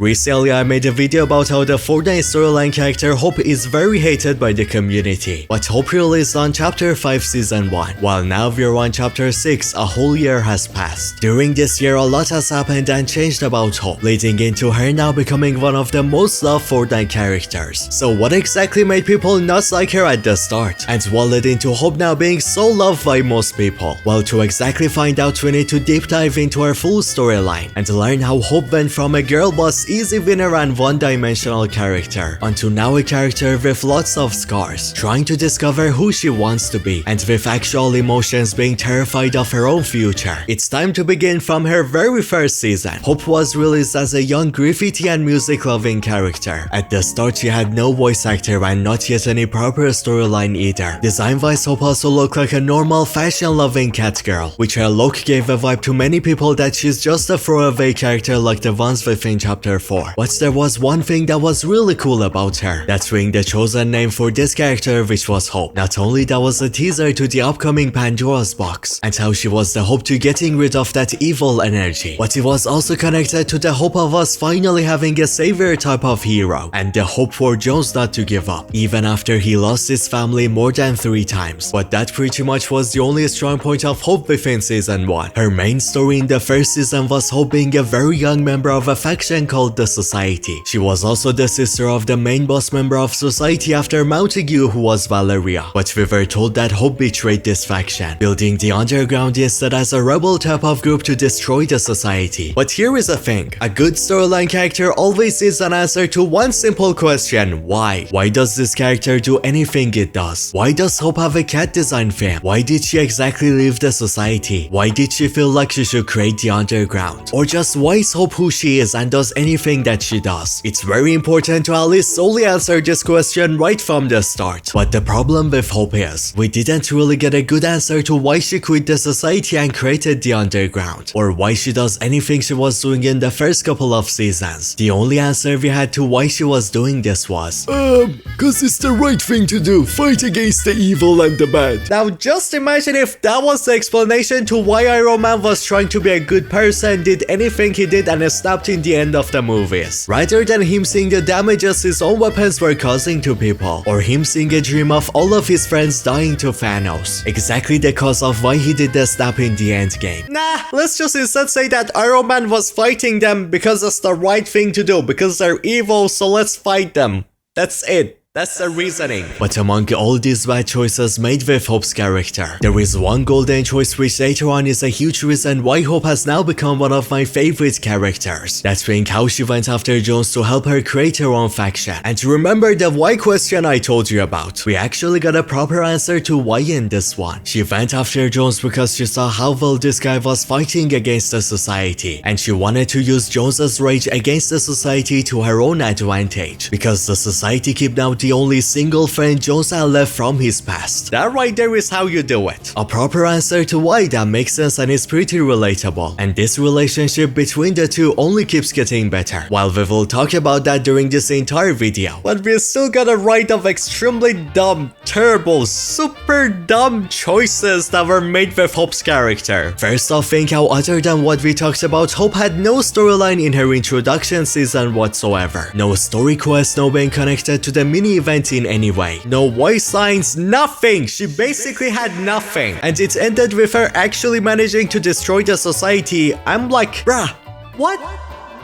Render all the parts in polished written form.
Recently, I made a video about how the Fortnite storyline character Hope is very hated by the community, but Hope released on Chapter 5 Season 1, while now we're on Chapter 6, a whole year has passed. During this year, a lot has happened and changed about Hope, leading into her now becoming one of the most loved Fortnite characters. So what exactly made people not like her at the start? And what led into Hope now being so loved by most people? Well, to exactly find out, we need to deep dive into her full storyline, and learn how Hope went from a girl boss easy winner and one-dimensional character onto now a character with lots of scars, trying to discover who she wants to be, and with actual emotions, being terrified of her own future. It's time to begin from her very first season. Hope was released as a young graffiti and music-loving character. At the start, she had no voice actor and not yet any proper storyline either. Design-wise, Hope also looked like a normal fashion-loving cat girl, which her look gave a vibe to many people that she's just a throwaway character like the ones within Chapter 4. But there was one thing that was really cool about her, that being the chosen name for this character, which was Hope. Not only that was a teaser to the upcoming Pandora's box, and how she was the hope to getting rid of that evil energy, but it was also connected to the hope of us finally having a savior type of hero, and the hope for Jones not to give up, even after he lost his family more than 3 times. But that pretty much was the only strong point of Hope within Season 1. Her main story in the first season was Hope being a very young member of a faction called the Society. She was also the sister of the main boss member of Society after Montague, who was Valeria. But we were told that Hope betrayed this faction, building the underground instead as a rebel type of group to destroy the Society. But here is the thing, a good storyline character always is an answer to one simple question: why? Why does this character do anything it does? Why does Hope have a cat design fan? Why did she exactly leave the Society? Why did she feel like she should create the underground? Or just why is Hope who she is and does anything that she does? It's very important to at least solely answer this question right from the start. But the problem with Hope is, we didn't really get a good answer to why she quit the Society and created the underground, or why she does anything she was doing in the first couple of seasons. The only answer we had to why she was doing this was, cause it's the right thing to do, fight against the evil and the bad. Now just imagine if that was the explanation to why Iron Man was trying to be a good person, did anything he did, and snapped in the end of the movies, rather than him seeing the damages his own weapons were causing to people, or him seeing a dream of all of his friends dying to Thanos. Exactly the cause of why he did the snap in the end game. Nah, let's just instead say that Iron Man was fighting them because it's the right thing to do, because they're evil, so let's fight them. That's it. That's the reasoning. But among all these bad choices made with Hope's character, there is one golden choice which later on is a huge reason why Hope has now become one of my favorite characters. That being how she went after Jones to help her create her own faction. And remember the why question I told you about? We actually got a proper answer to why in this one. She went after Jones because she saw how well this guy was fighting against the Society, and she wanted to use Jones's rage against the Society to her own advantage, because the Society keep now the only single friend Jones had left from his past. That right there is how you do it. A proper answer to why that makes sense and is pretty relatable. And this relationship between the two only keeps getting better. While we will talk about that during this entire video. But we still got a ride of extremely dumb, terrible, super dumb choices that were made with Hope's character. First off, think how other than what we talked about, Hope had no storyline in her introduction season whatsoever. No story quest, no being connected to the mini event in any way. No voice lines, nothing! She basically had nothing. And it ended with her actually managing to destroy the Society. I'm like, bruh, what?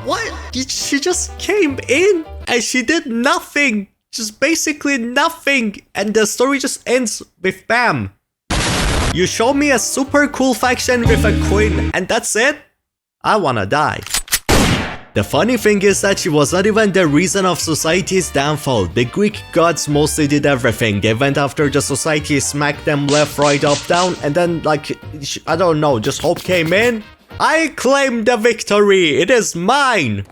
What? She just came in and she did nothing. Just basically nothing. And the story just ends with bam. You show me a super cool faction with a queen and that's it? I wanna die. The funny thing is that she was not even the reason of Society's downfall. The Greek gods mostly did everything. They went after the Society, smacked them left, right, up, down, and then like, I don't know, just Hope came in. I claim the victory! It is mine!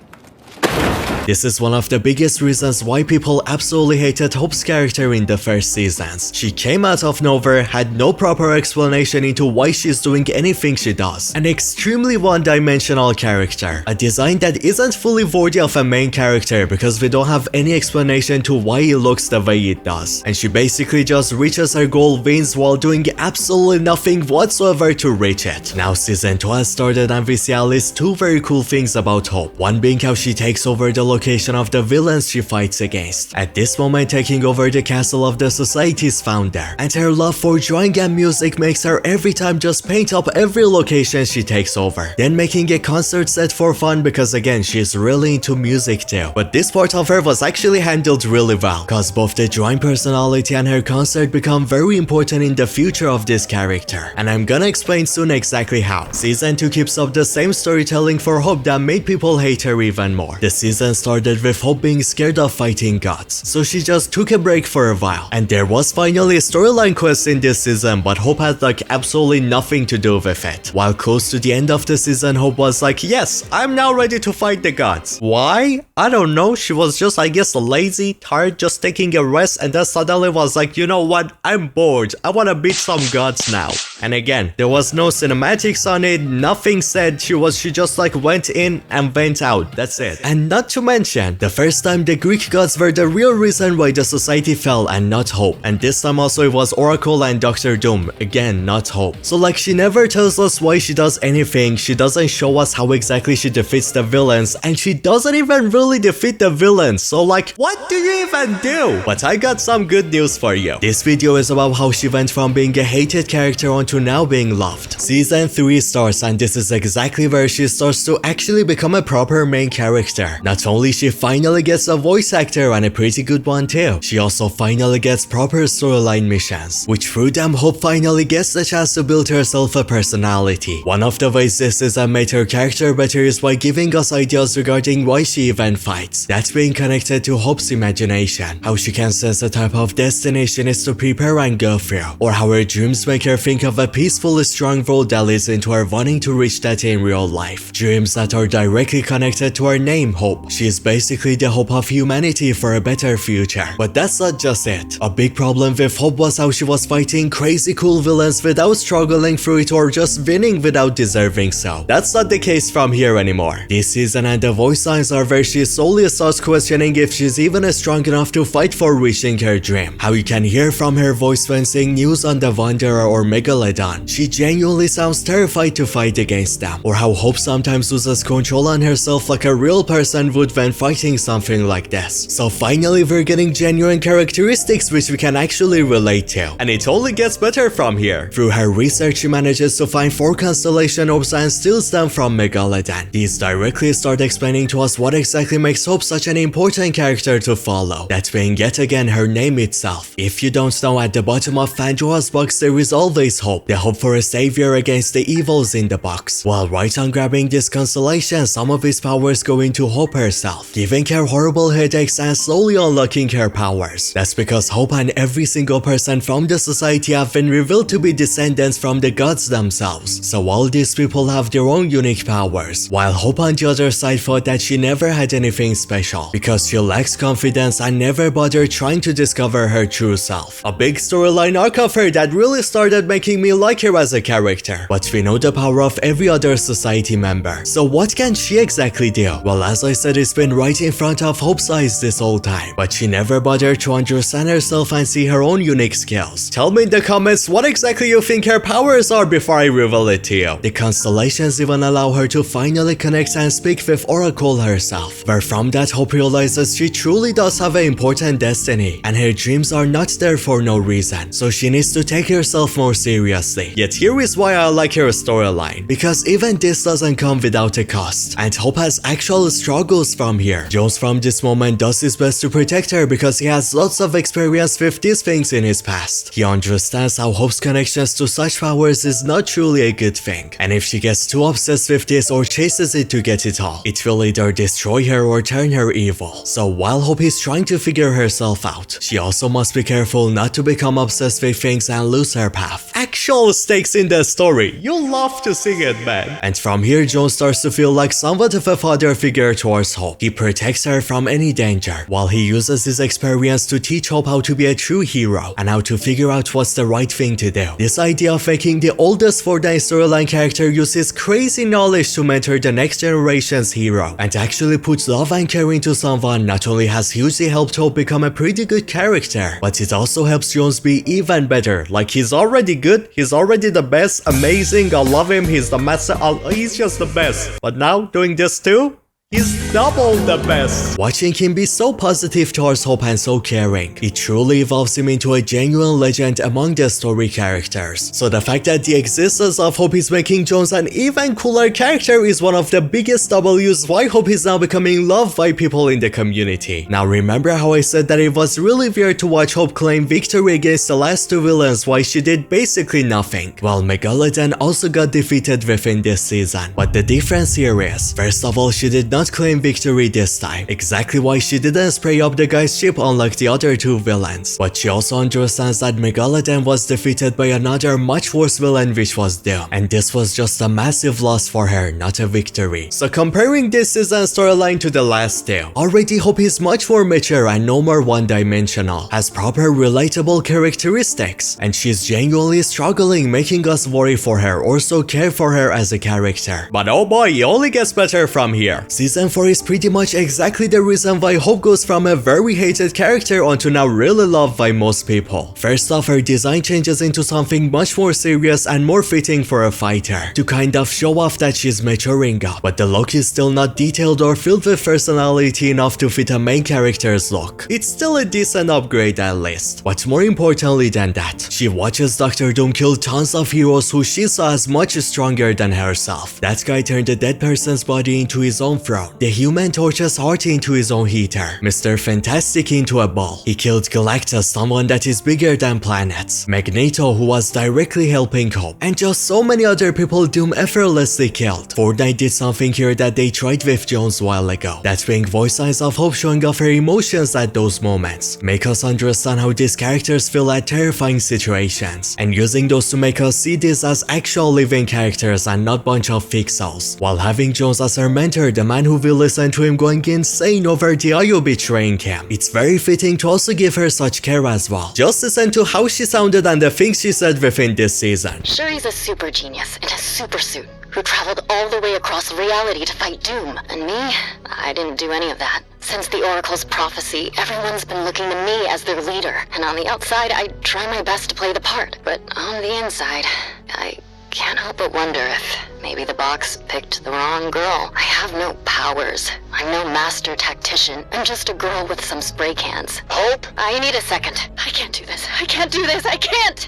This is one of the biggest reasons why people absolutely hated Hope's character in the first seasons. She came out of nowhere, had no proper explanation into why she's doing anything she does. An extremely one-dimensional character. A design that isn't fully worthy of a main character because we don't have any explanation to why it looks the way it does. And she basically just reaches her goal, wins, while doing absolutely nothing whatsoever to reach it. Now season 2 has started and we see at least two very cool things about Hope. One being how she takes over the location of the villains she fights against. At this moment taking over the castle of the society's founder. And her love for drawing and music makes her every time just paint up every location she takes over. Then making a concert set for fun because again she's really into music too. But this part of her was actually handled really well, cause both the drawing personality and her concert become very important in the future of this character. And I'm gonna explain soon exactly how. Season 2 keeps up the same storytelling for Hope that made people hate her even more. The season started with Hope being scared of fighting gods, so she just took a break for a while. And there was finally a storyline quest in this season, but Hope had like absolutely nothing to do with it. While close to the end of the season, Hope was like, yes, I'm now ready to fight the gods. Why? I don't know, she was just I guess lazy, tired, just taking a rest, and then suddenly was like, you know what, I'm bored, I wanna beat some gods now. And again, there was no cinematics on it, nothing said, she just like went in and went out, that's it. And not to mention, the first time the Greek gods were the real reason why the society fell and not Hope. And this time also it was Oracle and Dr. Doom, again not Hope. So like she never tells us why she does anything, she doesn't show us how exactly she defeats the villains, and she doesn't even really defeat the villains, so like what do you even do? But I got some good news for you. This video is about how she went from being a hated character onto now being loved. Season 3 starts and this is exactly where she starts to actually become a proper main character. Not only she finally gets a voice actor and a pretty good one too, she also finally gets proper storyline missions, which through them Hope finally gets the chance to build herself a personality. One of the ways this season made her character better is by giving us ideas regarding why she even fights. That's being connected to Hope's imagination, how she can sense the type of destination is to prepare and go through, or how her dreams make her think of a peaceful, strong road that leads into her wanting to reach that in real life. Dreams that are directly connected to her name, Hope. She is basically the hope of humanity for a better future. But that's not just it. A big problem with Hope was how she was fighting crazy cool villains without struggling through it or just winning without deserving so. That's not the case from here anymore. This season and the voice lines are where she solely starts questioning if she's even strong enough to fight for reaching her dream. How you can hear from her voice when saying news on the Wanderer or Megalodon. She genuinely sounds terrified to fight against them. Or how Hope sometimes loses control on herself like a real person would when fighting something like this. So finally we're getting genuine characteristics which we can actually relate to. And it only gets better from here. Through her research she manages to find 4 constellation orbs and steals them from Megalodon. These directly start explaining to us what exactly makes Hope such an important character to follow. That being yet again her name itself. If you don't know, at the bottom of Fanjoa's box there is always hope. The hope for a savior against the evils in the box. While right on grabbing this constellation, some of his powers go into Hope herself, giving her horrible headaches and slowly unlocking her powers. That's because Hope and every single person from the society have been revealed to be descendants from the gods themselves. So all these people have their own unique powers. While Hope on the other side thought that she never had anything special because she lacks confidence and never bothered trying to discover her true self. A big storyline arc of her that really started making me like her as a character. But we know the power of every other society member. So what can she exactly do? Well, as I said, it's been right in front of Hope's eyes this whole time. But she never bothered to understand herself and see her own unique skills. Tell me in the comments what exactly you think her powers are before I reveal it to you. The constellations even allow her to finally connect and speak with Oracle herself. Where from that Hope realizes she truly does have an important destiny. And her dreams are not there for no reason. So she needs to take herself more seriously. Yet here is why I like her storyline. Because even this doesn't come without a cost. And Hope has actual struggles from here. Jones from this moment does his best to protect her because he has lots of experience with these things in his past. He understands how Hope's connections to such powers is not truly a good thing. And if she gets too obsessed with this or chases it to get it all, it will either destroy her or turn her evil. So while Hope is trying to figure herself out, she also must be careful not to become obsessed with things and lose her path. actual stakes in the story. You love to see it, man. And from here, Jones starts to feel like somewhat of a father figure towards Hope. He protects her from any danger, while he uses his experience to teach Hope how to be a true hero and how to figure out what's the right thing to do. This idea of making the oldest Fortnite storyline character use his crazy knowledge to mentor the next generation's hero and actually put love and care into someone not only has hugely helped Hope become a pretty good character, but it also helps Jones be even better. Like, he's already good, he's already the best, amazing, I love him, he's the master, he's just the best. But now, doing this too? He's double the best. Watching him be so positive towards Hope and so caring, it truly evolves him into a genuine legend among the story characters. So the fact that the existence of Hope is making Jones an even cooler character is one of the biggest W's why Hope is now becoming loved by people in the community. Now remember how I said that it was really weird to watch Hope claim victory against the last two villains while she did basically nothing? Well, Megalodon also got defeated within this season, but the difference here is, first of all, she did not claim victory this time, exactly why she didn't spray up the guy's ship unlike the other two villains, but she also understands that Megalodon was defeated by another much worse villain, which was Doom, and this was just a massive loss for her, not a victory. So comparing this season storyline to the last two, already Hope is much more mature and no more one-dimensional, has proper relatable characteristics, and she's genuinely struggling, making us worry for her or so care for her as a character. But oh boy, it only gets better from here. Season 4 is pretty much exactly the reason why Hope goes from a very hated character onto now really loved by most people. First off, her design changes into something much more serious and more fitting for a fighter, to kind of show off that she's maturing up, but the look is still not detailed or filled with personality enough to fit a main character's look. It's still a decent upgrade at least, but more importantly than that, she watches Dr. Doom kill tons of heroes who she saw as much stronger than herself. That guy turned a dead person's body into his own throne, the Human Torch's heart into his own heater, Mr. Fantastic into a ball. He killed Galactus, someone that is bigger than planets, Magneto, who was directly helping Hope, and just so many other people Doom effortlessly killed. Fortnite did something here that they tried with Jones a while ago, that being voice lines of Hope showing off her emotions at those moments, make us understand how these characters feel at terrifying situations, and using those to make us see this as actual living characters and not bunch of fixals, while having Jones as her mentor, the man who will listen to him going insane over the IO betraying him. It's very fitting to also give her such care as well. Just listen to how she sounded and the things she said within this season. Shuri's a super genius in a super suit who traveled all the way across reality to fight Doom. And me? I didn't do any of that. Since the Oracle's prophecy, everyone's been looking to me as their leader. And on the outside, I try my best to play the part. But on the inside, I can't help but wonder if maybe the box picked the wrong girl. I have no powers. I'm no master tactician. I'm just a girl with some spray cans. Hope? I need a second. I can't do this. I can't do this. I can't!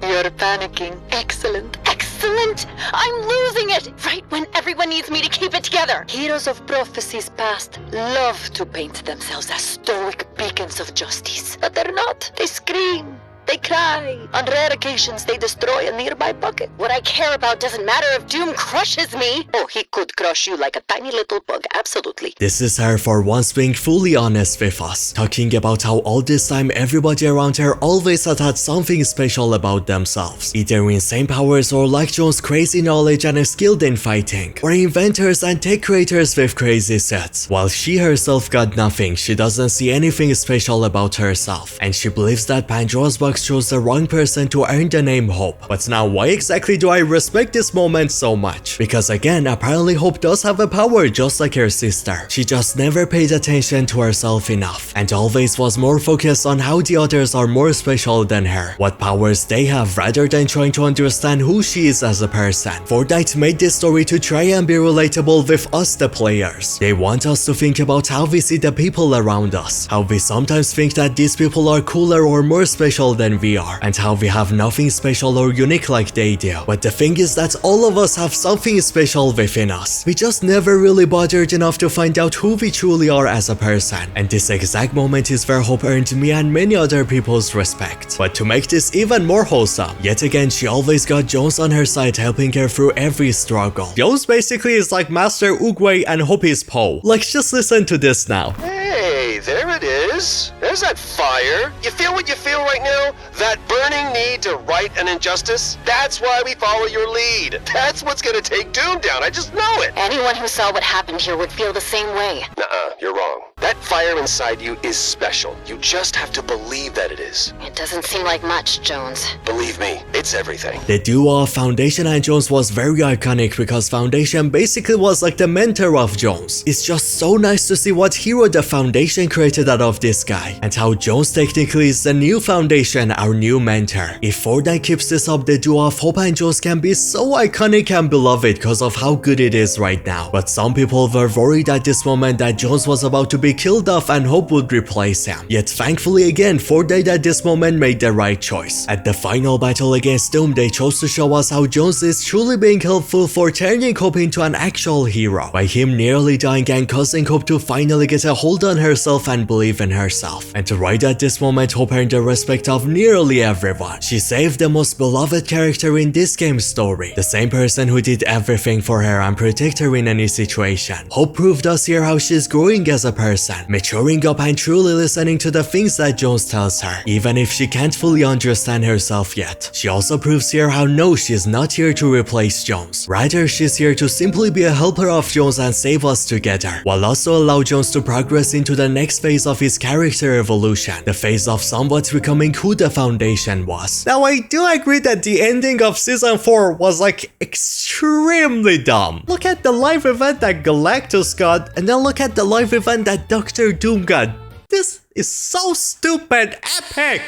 You're panicking. Excellent. Excellent! I'm losing it! Right when everyone needs me to keep it together. Heroes of prophecies past love to paint themselves as stoic beacons of justice. But they're not. They scream. They cry. On rare occasions, they destroy a nearby bucket. What I care about doesn't matter if Doom crushes me. Oh, he could crush you like a tiny little bug, absolutely. This is her for once being fully honest with us, talking about how all this time everybody around her always had something special about themselves, either insane powers or like Jones' crazy knowledge and skilled in fighting, or inventors and tech creators with crazy sets. While she herself got nothing, she doesn't see anything special about herself, and she believes that Pandora's box chose the wrong person to earn the name Hope. But now why exactly do I respect this moment so much? Because again, apparently Hope does have a power just like her sister. She just never paid attention to herself enough, and always was more focused on how the others are more special than her, what powers they have, rather than trying to understand who she is as a person. Fortnite made this story to try and be relatable with us, the players. They want us to think about how we see the people around us, how we sometimes think that these people are cooler or more special than we are, and how we have nothing special or unique like they do. But the thing is that all of us have something special within us. We just never really bothered enough to find out who we truly are as a person, and this exact moment is where Hope earned me and many other people's respect. But to make this even more wholesome, yet again she always got Jones on her side, helping her through every struggle. Jones basically is like Master Oogway and Hope is Poe. Like, just listen to this now. Hey, there it is. There's that fire. You feel what you feel right now? That burning need to right an injustice? That's why we follow your lead. That's what's gonna take Doom down. I just know it. Anyone who saw what happened here would feel the same way. Nuh-uh, you're wrong. That fire inside you is special. You just have to believe that it is. It doesn't seem like much, Jones. Believe me, it's everything. The duo of Foundation and Jones was very iconic because Foundation basically was like the mentor of Jones. It's just so nice to see what hero the Foundation created out of this guy, and how Jones technically is the new Foundation, our new mentor. If Fortnite keeps this up, the duo of Hope and Jones can be so iconic and beloved because of how good it is right now. But some people were worried at this moment that Jones was about to be killed off and Hope would replace him. Yet thankfully again, Fortnite at this moment made the right choice. At the final battle against Doom, they chose to show us how Jones is truly being helpful for turning Hope into an actual hero, by him nearly dying and causing Hope to finally get a hold on herself and believe in herself. And right at this moment, Hope earned the respect of nearly everyone. She saved the most beloved character in this game's story, the same person who did everything for her and protect her in any situation. Hope proved us here how she's growing as a person, maturing up and truly listening to the things that Jones tells her, even if she can't fully understand herself yet. She also proves here how no, she's not here to replace Jones. Rather, she's here to simply be a helper of Jones and save us together, while also allow Jones to progress into the next phase of his character evolution, the phase of somewhat becoming who the Foundation was. Now, I do agree that the ending of Season 4 was like extremely dumb. Look at the live event that Galactus got, and then look at the live event that Dr. Doom got. This is so stupid epic.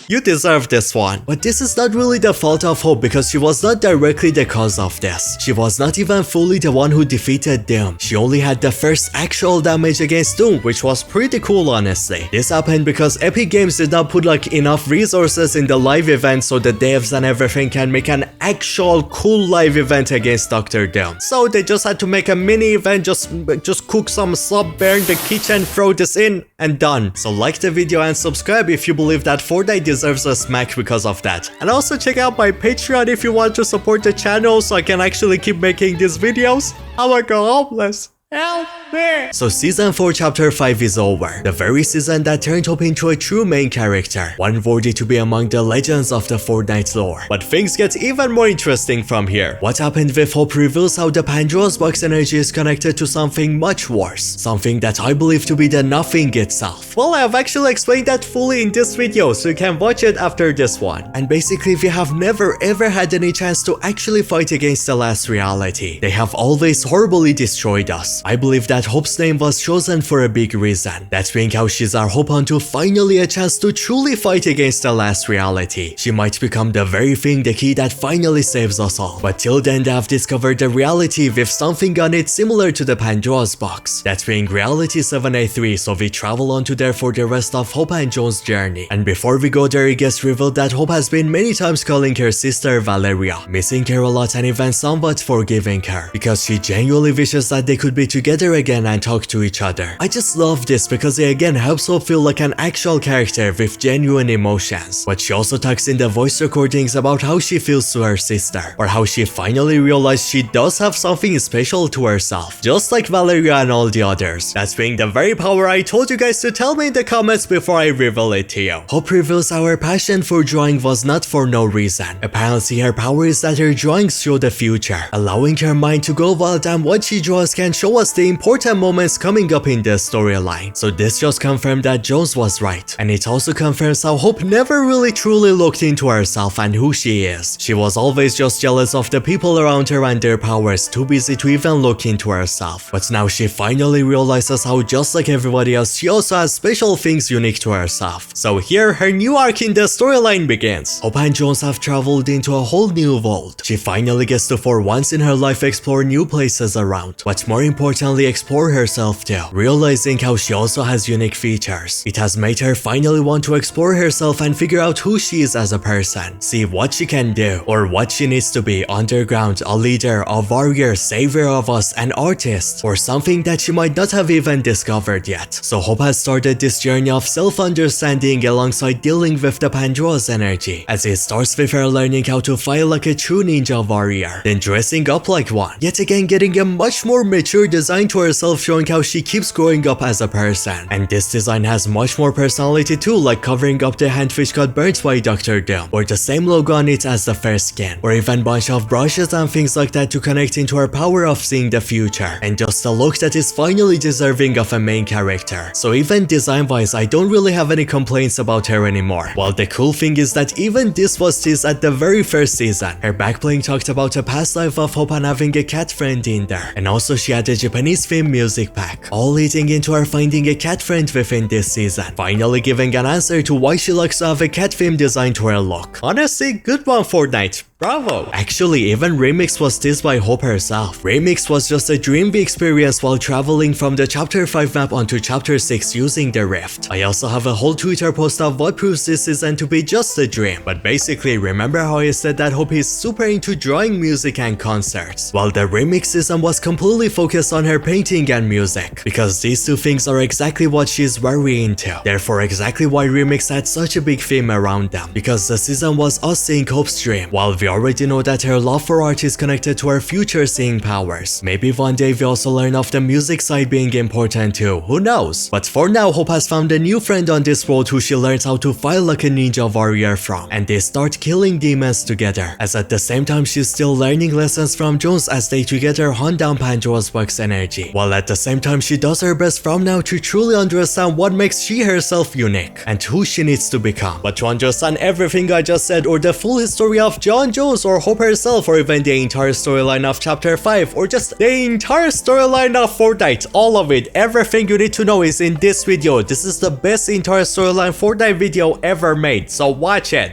You deserve this one. But this is not really the fault of Hope because she was not directly the cause of this. She was not even fully the one who defeated Doom. She only had the first actual damage against Doom, which was pretty cool honestly. This happened because Epic Games did not put like enough resources in the live event so the devs and everything can make an actual cool live event against Dr. Doom. So they just had to make a mini event, just cook some sub, burn the kitchen, throw this in, and done. So like the video and subscribe if you believe that Fortnite deserves a smack because of that. And also check out my Patreon if you want to support the channel so I can actually keep making these videos. I'm gonna go homeless. Help me! So Season 4 Chapter 5 is over. The very season that turned Hope into a true main character, one worthy to be among the legends of the Fortnite lore. But things get even more interesting from here. What happened with Hope reveals how the Pandora's box energy is connected to something much worse. Something that I believe to be the Nothing itself. Well, I have actually explained that fully in this video, so you can watch it after this one. And basically, if you have never ever had any chance to actually fight against the last reality, they have always horribly destroyed us. I believe that Hope's name was chosen for a big reason. That being how she's our hope onto finally a chance to truly fight against the last reality. She might become the very thing, the key that finally saves us all. But till then, they have discovered the reality with something on it similar to the Pandora's box. That being Reality 783, so we travel onto there for the rest of Hope and Jones' journey. And before we go there, it gets revealed that Hope has been many times calling her sister Valeria, missing her a lot and even somewhat forgiving her, because she genuinely wishes that they could be together again and talk to each other. I just love this because it again helps Hope feel like an actual character with genuine emotions. But she also talks in the voice recordings about how she feels to her sister, or how she finally realized she does have something special to herself, just like Valeria and all the others. That's being the very power I told you guys to tell me in the comments before I reveal it to you. Hope reveals our passion for drawing was not for no reason. Apparently her power is that her drawings show the future, allowing her mind to go wild, and what she draws can show us the important moments coming up in the storyline. So this just confirmed that Jones was right, and it also confirms how Hope never really truly looked into herself and who she is. She was always just jealous of the people around her and their powers, too busy to even look into herself. But now she finally realizes how just like everybody else, she also has special things unique to herself. So here her new arc in the storyline begins. Hope and Jones have traveled into a whole new world. She finally gets to for once in her life explore new places around, but more importantly explore herself too, realizing how she also has unique features. It has made her finally want to explore herself and figure out who she is as a person, see what she can do or what she needs to be underground, a leader, a warrior, savior of us, an artist, or something that she might not have even discovered yet. So Hope has started this journey of self-understanding alongside dealing with the Pandora's energy, as it starts with her learning how to fight like a true ninja warrior, then dressing up like one, yet again getting a much more mature design to herself, showing how she keeps growing up as a person. And this design has much more personality too, like covering up the hand which got burnt by Dr. Doom, or the same logo on it as the first skin, or even bunch of brushes and things like that to connect into her power of seeing the future, and just a look that is finally deserving of a main character. So even design wise, I don't really have any complaints about her anymore. Well, the cool thing is that even this was teased at the very first season. Her backbling talked about a past life of Hope and having a cat friend in there, and also she had a Japanese theme music pack, all leading into her finding a cat friend within this season, finally giving an answer to why she likes to have a cat theme design to her look. Honestly, good one, Fortnite. Bravo! Actually, even Remix was teased by Hope herself. Remix was just a dream we experienced while traveling from the Chapter 5 map onto Chapter 6 using the Rift. I also have a whole Twitter post of what proves this season to be just a dream. But basically, remember how I said that Hope is super into drawing, music, and concerts? Well, the Remix season was completely focused on her painting and music, because these two things are exactly what she's very into. Therefore, exactly why Remix had such a big theme around them, because the season was us seeing Hope's dream, while we already know that her love for art is connected to her future seeing powers. Maybe one day we also learn of the music side being important too, who knows? But for now, Hope has found a new friend on this world who she learns how to fight like a ninja warrior from, and they start killing demons together, as at the same time she's still learning lessons from Jones as they together hunt down Pandora's box energy, while at the same time she does her best from now to truly understand what makes she herself unique, and who she needs to become. But to understand everything I just said, or the full history of John Jones, or Hope herself, or even the entire storyline of Chapter 5, or just the entire storyline of Fortnite, all of it, everything you need to know is in this video. This is the best entire storyline Fortnite video ever made, so watch it.